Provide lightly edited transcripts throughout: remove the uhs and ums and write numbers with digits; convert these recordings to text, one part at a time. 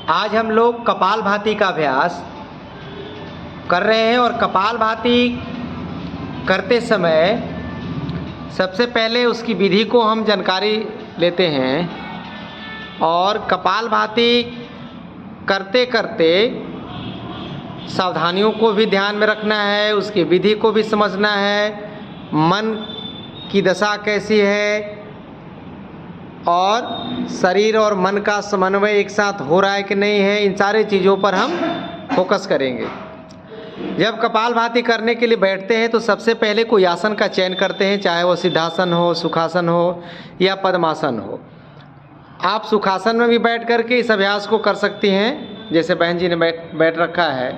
आज हम लोग कपालभाति का अभ्यास कर रहे हैं और कपालभाति करते समय सबसे पहले उसकी विधि को हम जानकारी लेते हैं और कपालभाति करते करते सावधानियों को भी ध्यान में रखना है, उसकी विधि को भी समझना है, मन की दशा कैसी है और शरीर और मन का समन्वय एक साथ हो रहा है कि नहीं है, इन सारे चीज़ों पर हम फोकस करेंगे। जब कपालभाति करने के लिए बैठते हैं तो सबसे पहले कोई आसन का चयन करते हैं, चाहे वो सिद्धासन हो, सुखासन हो या पद्मासन हो। आप सुखासन में भी बैठ करके इस अभ्यास को कर सकती हैं, जैसे बहन जी ने बैठ रखा है।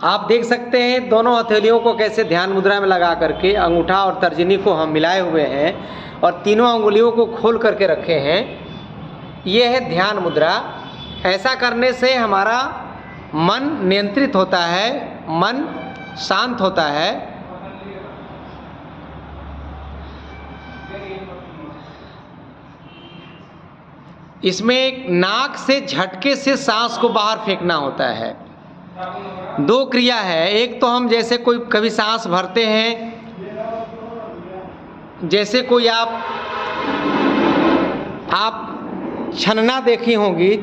आप देख सकते हैं दोनों हथेलियों को कैसे ध्यान मुद्रा में लगा करके अंगूठा और तर्जनी को हम मिलाए हुए हैं और तीनों अंगुलियों को खोल करके रखे हैं। ये है ध्यान मुद्रा। ऐसा करने से हमारा मन नियंत्रित होता है, मन शांत होता है। इसमें नाक से झटके से सांस को बाहर फेंकना होता है। दो क्रिया है, एक तो हम जैसे कोई कभी सांस भरते हैं, जैसे कोई आप छनना देखी होंगी,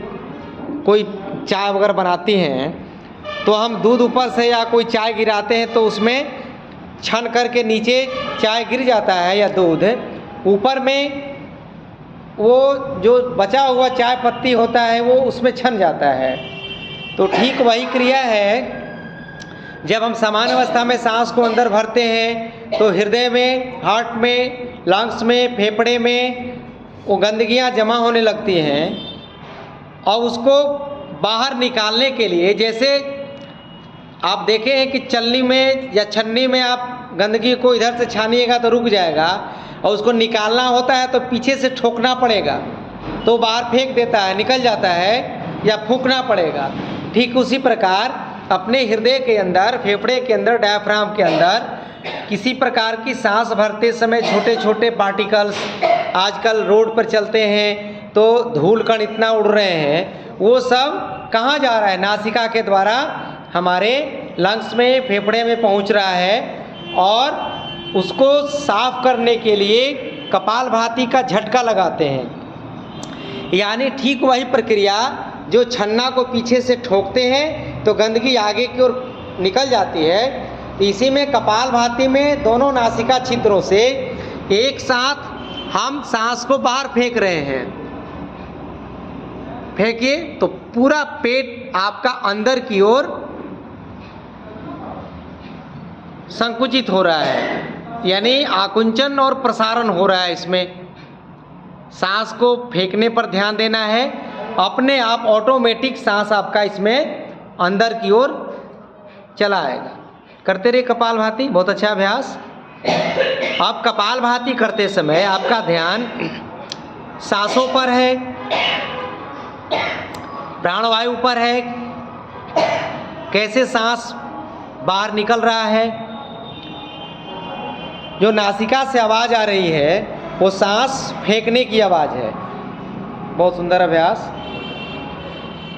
कोई चाय वगैरह बनाती हैं तो हम दूध ऊपर से या कोई चाय गिराते हैं तो उसमें छन करके नीचे चाय गिर जाता है या दूध, ऊपर में वो जो बचा हुआ चाय पत्ती होता है वो उसमें छन जाता है। तो ठीक वही क्रिया है, जब हम सामान्य अवस्था में सांस को अंदर भरते हैं तो हृदय में, हार्ट में, लंग्स में, फेफड़े में वो गंदगियां जमा होने लगती हैं और उसको बाहर निकालने के लिए, जैसे आप देखे हैं कि चलनी में या छन्नी में आप गंदगी को इधर से छानिएगा तो रुक जाएगा और उसको निकालना होता है तो पीछे से ठोकना पड़ेगा तो बाहर फेंक देता है, निकल जाता है, या फूंकना पड़ेगा। ठीक उसी प्रकार अपने हृदय के अंदर, फेफड़े के अंदर, डायफ्राम के अंदर किसी प्रकार की सांस भरते समय छोटे छोटे पार्टिकल्स, आजकल रोड पर चलते हैं तो धूल कण इतना उड़ रहे हैं, वो सब कहाँ जा रहा है? नासिका के द्वारा हमारे लंग्स में, फेफड़े में पहुँच रहा है और उसको साफ करने के लिए कपालभाति का झटका लगाते हैं। यानी ठीक वही प्रक्रिया, जो छन्ना को पीछे से ठोकते हैं तो गंदगी आगे की ओर निकल जाती है। इसी में कपालभाति में दोनों नासिका छिद्रों से एक साथ हम सांस को बाहर फेंक रहे हैं। फेंकिए तो पूरा पेट आपका अंदर की ओर संकुचित हो रहा है, यानी आकुंचन और प्रसारण हो रहा है। इसमें सांस को फेंकने पर ध्यान देना है, अपने आप ऑटोमेटिक सांस आपका इसमें अंदर की ओर चला आएगा। करते रहिए कपालभाति, बहुत अच्छा अभ्यास। अब कपालभाति करते समय आपका ध्यान सांसों पर है, प्राणवायु पर है, कैसे सांस बाहर निकल रहा है। जो नासिका से आवाज़ आ रही है वो सांस फेंकने की आवाज़ है। बहुत सुंदर अभ्यास।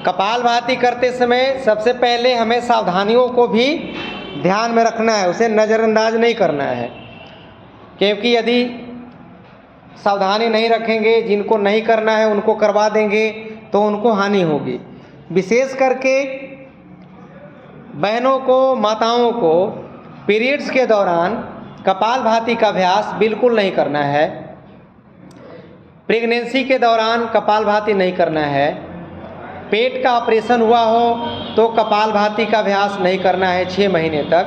कपालभाति करते समय सबसे पहले हमें सावधानियों को भी ध्यान में रखना है, उसे नज़रअंदाज नहीं करना है, क्योंकि यदि सावधानी नहीं रखेंगे, जिनको नहीं करना है उनको करवा देंगे तो उनको हानि होगी। विशेष करके बहनों को, माताओं को पीरियड्स के दौरान कपालभाति का अभ्यास बिल्कुल नहीं करना है। प्रेगनेंसी के दौरान कपालभाति नहीं करना है। पेट का ऑपरेशन हुआ हो तो कपालभाति का अभ्यास नहीं करना है 6 महीने तक।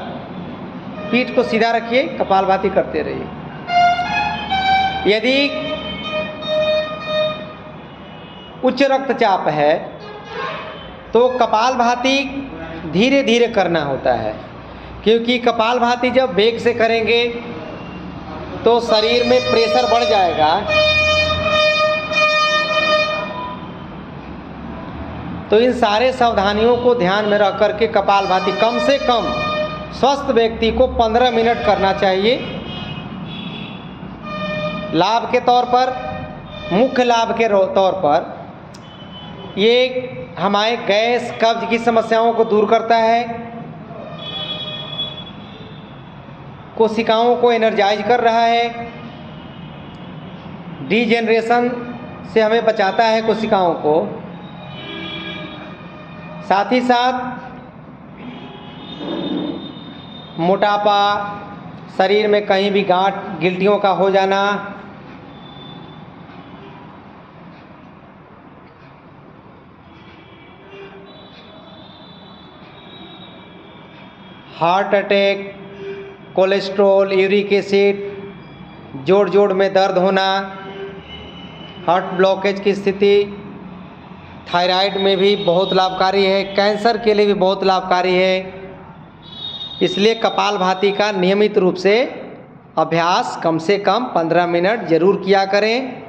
पीठ को सीधा रखिए, कपालभाति करते रहिए। यदि उच्च रक्तचाप है तो कपालभाति धीरे धीरे करना होता है, क्योंकि कपालभाति जब वेग से करेंगे तो शरीर में प्रेशर बढ़ जाएगा। तो इन सारे सावधानियों को ध्यान में रख करके कपालभाति कम से कम स्वस्थ व्यक्ति को 15 मिनट करना चाहिए। लाभ के तौर पर, मुख्य लाभ के तौर पर ये हमारे गैस कब्ज की समस्याओं को दूर करता है, कोशिकाओं को एनर्जाइज कर रहा है, डीजेनरेशन से हमें बचाता है कोशिकाओं को। साथ ही साथ मोटापा, शरीर में कहीं भी गांठ गिल्टियों का हो जाना, heart attack, cholesterol, uric acid, जोड़ जोड़ में दर्द होना, हार्ट ब्लॉकेज की स्थिति, थायराइड में भी बहुत लाभकारी है, कैंसर के लिए भी बहुत लाभकारी है। इसलिए कपालभाति का नियमित रूप से अभ्यास कम से कम 15 मिनट ज़रूर किया करें।